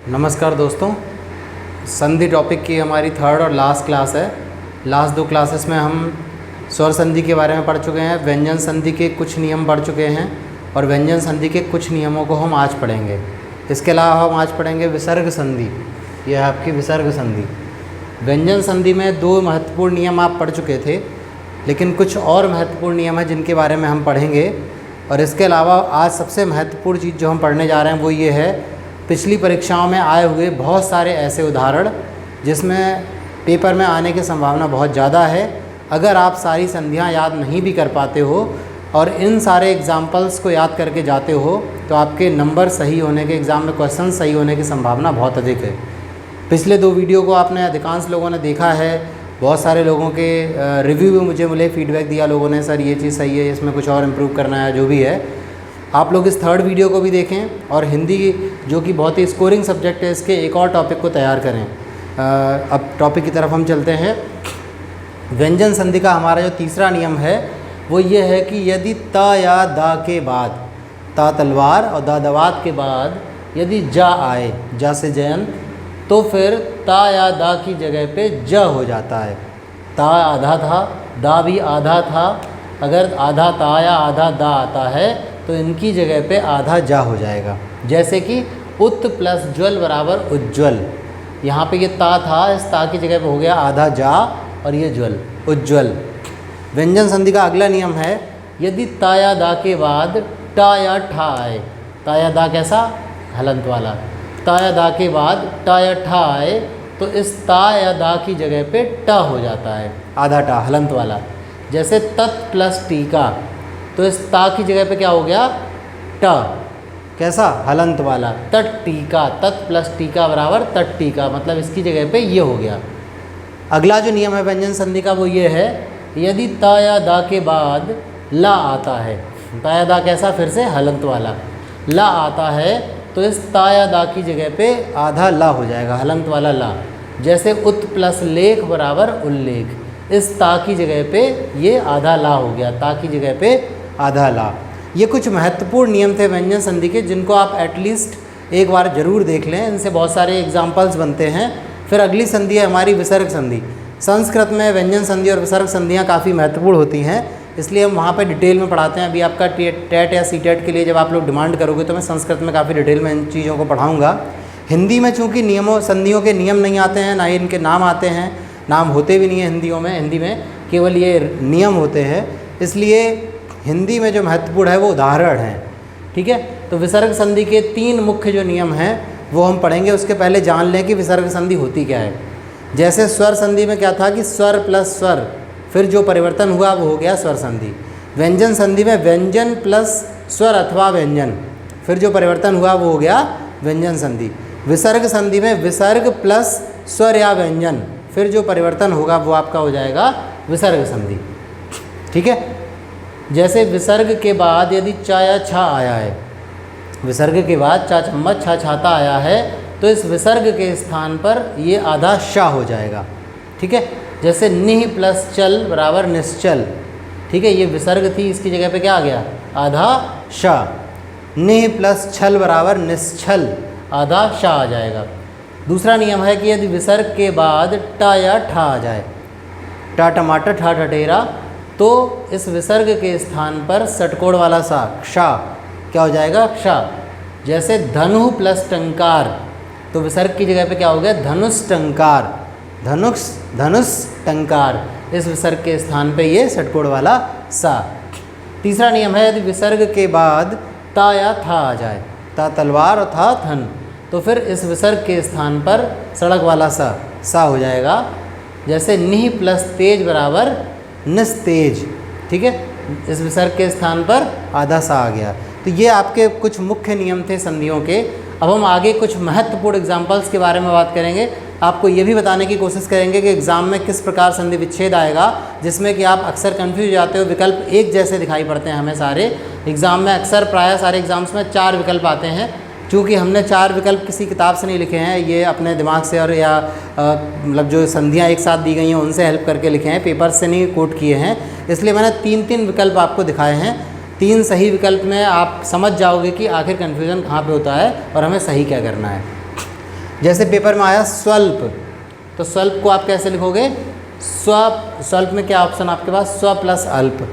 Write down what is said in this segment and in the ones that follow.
नमस्कार दोस्तों, संधि टॉपिक की हमारी थर्ड और लास्ट क्लास है। लास्ट दो क्लासेस में हम स्वर संधि के बारे में पढ़ चुके हैं, व्यंजन संधि के कुछ नियम पढ़ चुके हैं और व्यंजन संधि के कुछ नियमों को हम आज पढ़ेंगे। इसके अलावा हम आज पढ़ेंगे विसर्ग संधि। यह है आपकी विसर्ग संधि। व्यंजन संधि में दो महत्वपूर्ण नियम आप पढ़ चुके थे, लेकिन कुछ और महत्वपूर्ण नियम हैं जिनके बारे में हम पढ़ेंगे। और इसके अलावा आज सबसे महत्वपूर्ण चीज़ जो हम पढ़ने जा रहे हैं वो ये है, पिछली परीक्षाओं में आए हुए बहुत सारे ऐसे उदाहरण जिसमें पेपर में आने की संभावना बहुत ज़्यादा है। अगर आप सारी संधियां याद नहीं भी कर पाते हो और इन सारे एग्जाम्पल्स को याद करके जाते हो तो आपके नंबर सही होने के, एग्ज़ाम में क्वेश्चन सही होने की संभावना बहुत अधिक है। पिछले दो वीडियो को आपने अधिकांश लोगों ने देखा है। बहुत सारे लोगों के रिव्यू भी मुझे मिले, फीडबैक दिया लोगों ने, सर ये चीज़ सही है, इसमें कुछ और इम्प्रूव करना है, जो भी है। आप लोग इस थर्ड वीडियो को भी देखें और हिंदी जो कि बहुत ही स्कोरिंग सब्जेक्ट है, इसके एक और टॉपिक को तैयार करें। अब टॉपिक की तरफ हम चलते हैं। व्यंजन संधि का हमारा जो तीसरा नियम है वो ये है कि यदि त या दा के बाद, ता तलवार और दा दवात के बाद यदि जा आए, जा से जयंत, तो फिर ता या दा की जगह पे ज हो जाता है। ता आधा था, दा भी आधा था। अगर आधा ता या आधा दा आता है तो इनकी जगह पे आधा जा हो जाएगा। जैसे कि उत प्लस ज्वल बराबर उज्ज्वल। यहाँ पे ये ता था, इस ता की जगह पे हो गया आधा जा और ये ज्वल, उज्ज्वल। व्यंजन संधि का अगला नियम है, यदि ता या दा के बाद टा या ठा आए। ता या दा कैसा? हलंत वाला। ता या दा के बाद टा या ठा आए तो इस ता या दा की जगह पे टा हो जाता है, आधा टा, हलंत वाला। जैसे तत् प्लस टीका, तो इस ता की जगह पे क्या हो गया? ट। कैसा? हलंत वाला। तट टीका, तत् प्लस टीका बराबर तट टीका, मतलब इसकी जगह पे ये हो गया। अगला जो नियम है व्यंजन संधि का वो ये है, यदि ता या दा के बाद ला आता है। ता या दा कैसा? फिर से हलंत वाला। ला आता है तो इस ता या दा की जगह पे आधा ला हो जाएगा, हलंत वाला ला। जैसे उत प्लस लेख बराबर उल्लेख। इस ता की जगह पे ये आधा ला हो गया, ता की जगह पे आधा ला। ये कुछ महत्वपूर्ण नियम थे व्यंजन संधि के, जिनको आप एटलीस्ट एक बार ज़रूर देख लें। इनसे बहुत सारे एग्जाम्पल्स बनते हैं। फिर अगली संधि है हमारी विसर्ग संधि। संस्कृत में व्यंजन संधि और विसर्ग संधियाँ काफ़ी महत्वपूर्ण होती हैं, इसलिए हम वहाँ पे डिटेल में पढ़ाते हैं। अभी आपका टेट या सीटेट के लिए जब आप लोग डिमांड करोगे तो मैं संस्कृत में काफ़ी डिटेल में इन चीज़ों को पढ़ाऊँगा। हिंदी में चूँकि नियमों संधियों के नियम नहीं आते हैं, ना ही इनके नाम आते हैं, नाम होते भी नहीं हैं हिंदी में केवल ये नियम होते हैं, इसलिए हिंदी में जो महत्वपूर्ण है वो उदाहरण हैं। ठीक है, तो विसर्ग संधि के तीन मुख्य जो नियम हैं वो हम पढ़ेंगे। उसके पहले जान लें कि विसर्ग संधि होती क्या है। जैसे स्वर संधि में क्या था कि स्वर प्लस स्वर, फिर जो परिवर्तन हुआ वो हो गया स्वर संधि। व्यंजन संधि में व्यंजन प्लस स्वर अथवा व्यंजन, फिर जो परिवर्तन हुआ वो हो गया व्यंजन संधि। विसर्ग संधि में विसर्ग प्लस स्वर या व्यंजन, फिर जो परिवर्तन होगा वो आपका हो जाएगा विसर्ग संधि। ठीक है, जैसे विसर्ग के बाद यदि चा या छा आया है, विसर्ग के बाद चा चम्मच छा छाता आया है तो इस विसर्ग के स्थान पर ये आधा शा हो जाएगा। ठीक है, जैसे निह प्लस चल बराबर निश्चल। ठीक है, ये विसर्ग थी, इसकी जगह पे क्या आ गया? आधा शा। निह प्लस छल बराबर निश्चल, आधा शा आ जाएगा। दूसरा नियम है कि यदि विसर्ग के बाद टा या ठा आ जाए, टा टमाटर ठा ठटेरा, तो इस विसर्ग के स्थान पर षटकोण वाला सा, क्षा, क्या हो जाएगा? क्षा। जैसे धनु प्लस टंकार, तो विसर्ग की जगह पे क्या हो गया? धनुष टंकार, धनुष टंकार। इस विसर्ग के स्थान पे ये षटकोण वाला सा। तीसरा नियम है, यदि विसर्ग के बाद ता या था आ जाए, ता तलवार और था थन, तो फिर इस विसर्ग के स्थान पर सड़क वाला सा हो जाएगा। जैसे निह प्लस तेज बराबर निस्तेज। ठीक है, इस विसर्ग के स्थान पर आधा सा आ गया। तो ये आपके कुछ मुख्य नियम थे संधियों के। अब हम आगे कुछ महत्वपूर्ण एग्जाम्पल्स के बारे में बात करेंगे। आपको ये भी बताने की कोशिश करेंगे कि एग्ज़ाम में किस प्रकार संधि विच्छेद आएगा, जिसमें कि आप अक्सर कंफ्यूज हो जाते हो। विकल्प एक जैसे दिखाई पड़ते हैं हमें सारे एग्ज़ाम में, अक्सर प्रायः सारे एग्ज़ाम्स में 4 विकल्प आते हैं। चूँकि हमने 4 विकल्प किसी किताब से नहीं लिखे हैं, ये अपने दिमाग से और या मतलब जो संधियाँ एक साथ दी गई हैं उनसे हेल्प करके लिखे हैं, पेपर से नहीं कोट किए हैं। इसलिए मैंने 3-3 विकल्प आपको दिखाए हैं। 3 सही विकल्प में आप समझ जाओगे कि आखिर कन्फ्यूज़न कहाँ पे होता है और हमें सही क्या करना है। जैसे पेपर में आया स्वल्प, तो स्वल्प को आप कैसे लिखोगे? स्वल्प में क्या ऑप्शन आपके पास? स्व प्लस अल्प।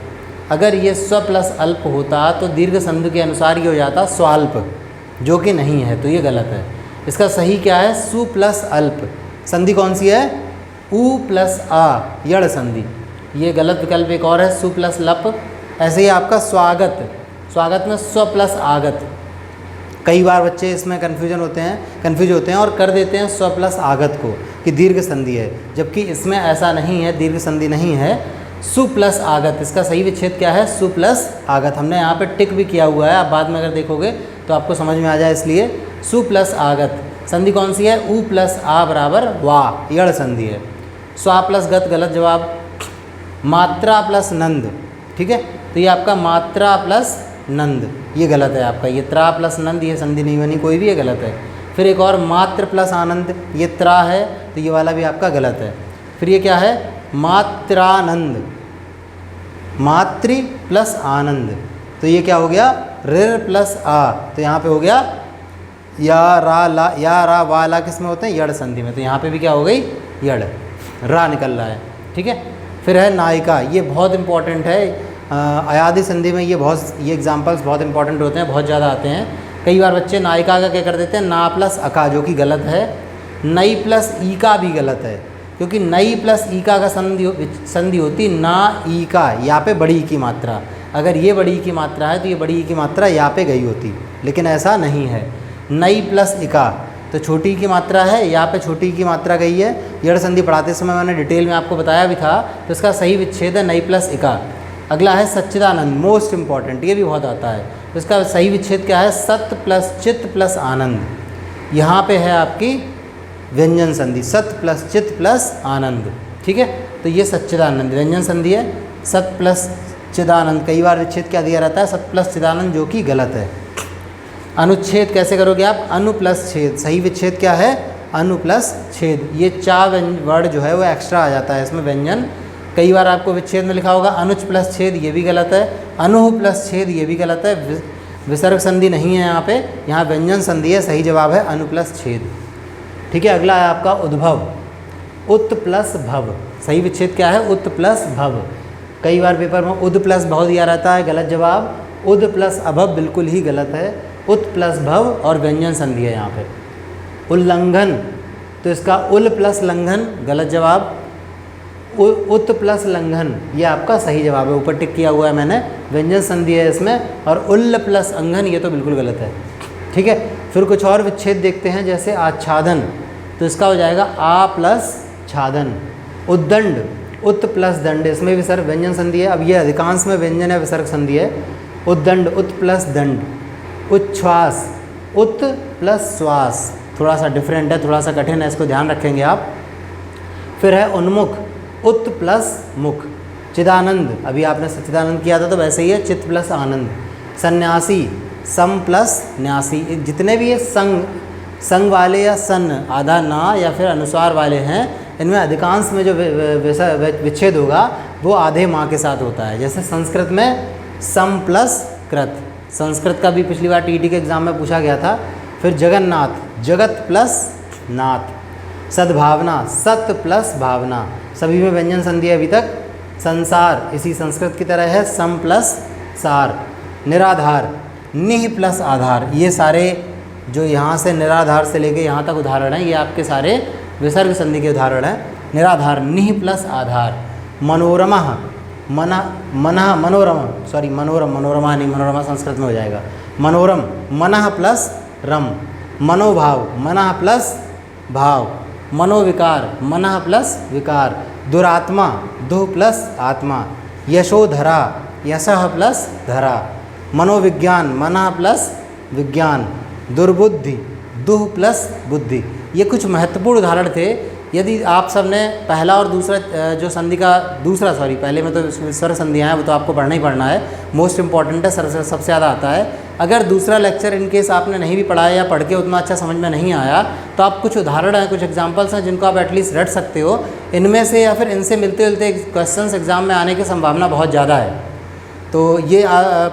अगर ये स्व प्लस अल्प होता तो दीर्घ संधि के अनुसार ये हो जाता स्वाल्प, जो कि नहीं है, तो ये गलत है। इसका सही क्या है? सु प्लस अल्प। संधि कौन सी है? उ प्लस आ, यड़ संधि। ये गलत विकल्प एक और है, सु प्लस लप। ऐसे ही आपका स्वागत, स्वागत में स्व प्लस आगत। कई बार बच्चे इसमें कंफ्यूज होते हैं और कर देते हैं स्व प्लस आगत को कि दीर्घ संधि है, जबकि इसमें ऐसा नहीं है, दीर्घ संधि नहीं है, सु प्लस आगत। इसका सही विच्छेद क्या है? सु प्लस आगत। हमने यहाँ पे टिक भी किया हुआ है, आप बाद में अगर देखोगे तो आपको समझ में आ जाए, इसलिए सु प्लस आगत। संधि कौन सी है? उ प्लस आ बराबर वा, यड़ संधि है। स्वा प्लस गत गलत जवाब। मात्रा प्लस नंद, ठीक है, तो ये आपका मात्रा प्लस नंद, ये गलत है आपका। ये त्रा प्लस नंद, ये संधि नहीं बनी कोई भी, ये गलत है। फिर एक और मात्र प्लस आनंद, ये त्रा है, तो ये वाला भी आपका गलत है। फिर ये क्या है? मात्रानंद, मातृ प्लस आनंद, तो ये क्या हो गया? ऋ प्लस आ, तो यहाँ पे हो गया या रा ला, या रा वा ला किस में होते हैं? यड़ संधि में, तो यहाँ पे भी क्या हो गई? यड़, रा निकल रहा है, ठीक है। फिर है नायिका, ये बहुत इंपॉर्टेंट है। अयादि संधि में ये एग्जाम्पल्स बहुत इंपॉर्टेंट होते हैं, बहुत ज़्यादा आते हैं। कई बार बच्चे नायिका का क्या कर देते हैं? ना प्लस अका, जो कि गलत है। नई प्लस ई का भी गलत है, क्योंकि नई प्लस ई का संधि होती ना ई का, यहाँ पे बड़ी ई की मात्रा। अगर ये बड़ी ई की मात्रा है तो ये बड़ी ई की मात्रा यहाँ पे गई होती, लेकिन ऐसा नहीं है। नई प्लस इका, तो छोटी ई की मात्रा है, यहाँ पे छोटी ई की मात्रा गई है। यड़ संधि पढ़ाते समय मैंने डिटेल में आपको बताया भी था, तो इसका सही विच्छेद है नई प्लस इका। अगला है सच्चिदानंद, मोस्ट इंपॉर्टेंट, ये भी बहुत आता है। तो इसका सही विच्छेद क्या है? सत प्लस चित्त प्लस आनंद। यहाँ पे है आपकी व्यंजन संधि, सत प्लस चित्त प्लस आनंद, ठीक है। तो ये सच्चिदानंद व्यंजन संधि है, सत प्लस चिदानंद। कई बार विच्छेद क्या दिया रहता है? सत प्लस चिदानंद, जो कि गलत है। अनुच्छेद कैसे करोगे आप? अनु प्लस छेद। सही विच्छेद क्या है? अनु प्लस छेद। ये चा वर्ड जो है वो एक्स्ट्रा आ जाता है इसमें, व्यंजन। कई बार आपको विच्छेद में लिखा होगा अनुच प्लस छेद, ये भी गलत है। अनुह प्लस छेद, ये भी गलत है। विसर्ग संधि नहीं है यहाँ पे, यहाँ व्यंजन संधि है। सही जवाब है अनु प्लस छेद, ठीक है। अगला है आपका उद्भव, उत प्लस भव। सही विच्छेद क्या है? उत प्लस भव। कई बार पेपर में उद प्लस भव दिया रहता है, गलत जवाब। उद प्लस अभव बिल्कुल ही गलत है। उत प्लस भव और व्यंजन संधि है यहाँ पे। उल्लंघन, तो इसका उल प्लस लंघन, गलत जवाब। उत प्लस लंघन, ये आपका सही जवाब है, ऊपर टिक किया हुआ है मैंने, व्यंजन संधि है इसमें। और उल्ल प्लस अंघन, ये तो बिल्कुल गलत है, ठीक है। फिर कुछ और विच्छेद देखते हैं, जैसे आच्छादन, तो इसका हो जाएगा आ प्लस छादन। उद्दंड, उत प्लस दंड, इसमें विसर्ग व्यंजन संधि है। अब ये अधिकांश में व्यंजन है, विसर्ग संधि है। उद्दंड, उत प्लस दंड। उच्छ्वास, उत प्लस श्वास, थोड़ा सा डिफरेंट है, थोड़ा सा कठिन है, इसको ध्यान रखेंगे आप। फिर है उन्मुख, उत प्लस मुख। चिदानंद, अभी आपने सच्चिदानंद किया था तो वैसे ही है, चित्त प्लस आनंद। सन्यासी, सम प्लस न्यासी। जितने भी ये संग वाले या सन आधा ना या फिर अनुस्वार वाले हैं, इनमें अधिकांश में जो विच्छेद होगा वो आधे माँ के साथ होता है। जैसे संस्कृत में सम प्लस कृत, संस्कृत का भी पिछली बार टीटी के एग्ज़ाम में पूछा गया था। फिर जगन्नाथ, जगत प्लस नाथ। सद्भावना, सत प्लस भावना, सभी में व्यंजन संधि है अभी तक। संसार, इसी संस्कृत की तरह है, सम प्लस सार। निराधार, निह प्लस आधार, ये सारे जो यहाँ से निराधार से लेके यहाँ तक उदाहरण हैं, ये आपके सारे विसर्ग संधि के उदाहरण हैं। निराधार, निह प्लस आधार। मनोरमा, मनोरमा नहीं, मनोरमा संस्कृत में हो जाएगा। मनोरम, मनः प्लस रम। मनोभाव, मनः प्लस भाव। मनोविकार, मनः प्लस विकार। दुरात्मा, दुह प्लस आत्मा। यशोधरा, यशः प्लस धरा। मनोविज्ञान, मनः प्लस विज्ञान। दुर्बुद्धि, दुह प्लस बुद्धि। ये कुछ महत्वपूर्ण उदाहरण थे। यदि आप सबने पहला और दूसरा जो संधि का पहले में तो स्वर संधियाँ हैं, वो तो आपको पढ़ना ही पढ़ना है, मोस्ट इंपॉर्टेंट है, सबसे ज़्यादा आता है। अगर दूसरा लेक्चर इन केस आपने नहीं भी पढ़ा है या पढ़ के उतना अच्छा समझ में नहीं आया, तो आप कुछ उदाहरण हैं, कुछ एग्जांपल्स हैं जिनको आप एटलीस्ट रट सकते हो। इनमें से या फिर इनसे मिलते जुलते क्वेश्चंस एग्जाम में आने की संभावना बहुत ज़्यादा है। तो ये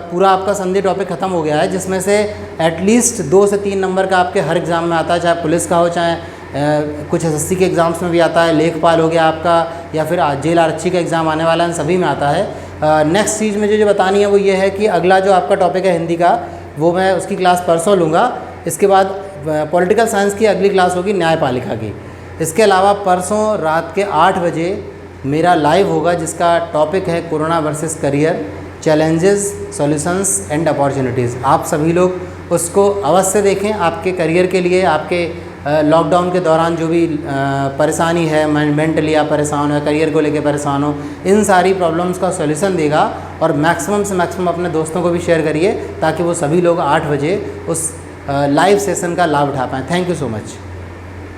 पूरा आपका संधि टॉपिक ख़त्म हो गया है, जिसमें से एटलीस्ट 2 से 3 नंबर का आपके हर एग्ज़ाम में आता है, चाहे पुलिस का हो, चाहे कुछ एसएससी के एग्ज़ाम्स में भी आता है, लेखपाल हो गया आपका, या फिर जेल आरक्षी का एग्ज़ाम आने वाला है, सभी में आता है। नेक्स्ट चीज़ मुझे जो बतानी है वो ये है कि अगला जो आपका टॉपिक है हिंदी का, वो मैं उसकी क्लास परसों लूँगा। इसके बाद पॉलिटिकल साइंस की अगली क्लास होगी न्यायपालिका की। इसके अलावा परसों रात के 8 बजे मेरा लाइव होगा, जिसका टॉपिक है corona versus career, challenges, solutions and opportunities. आप सभी लोग उसको अवश्य देखें। आपके करियर के लिए, आपके लॉकडाउन के दौरान जो भी परेशानी है, मेंटली आप परेशान हो, करियर को लेकर परेशान हो, इन सारी प्रॉब्लम्स का सॉल्यूशन देगा। और मैक्सिमम से मैक्सिमम अपने दोस्तों को भी शेयर करिए, ताकि वो सभी लोग 8 बजे उस लाइव सेशन का लाभ उठा पाएँ। Thank you so much.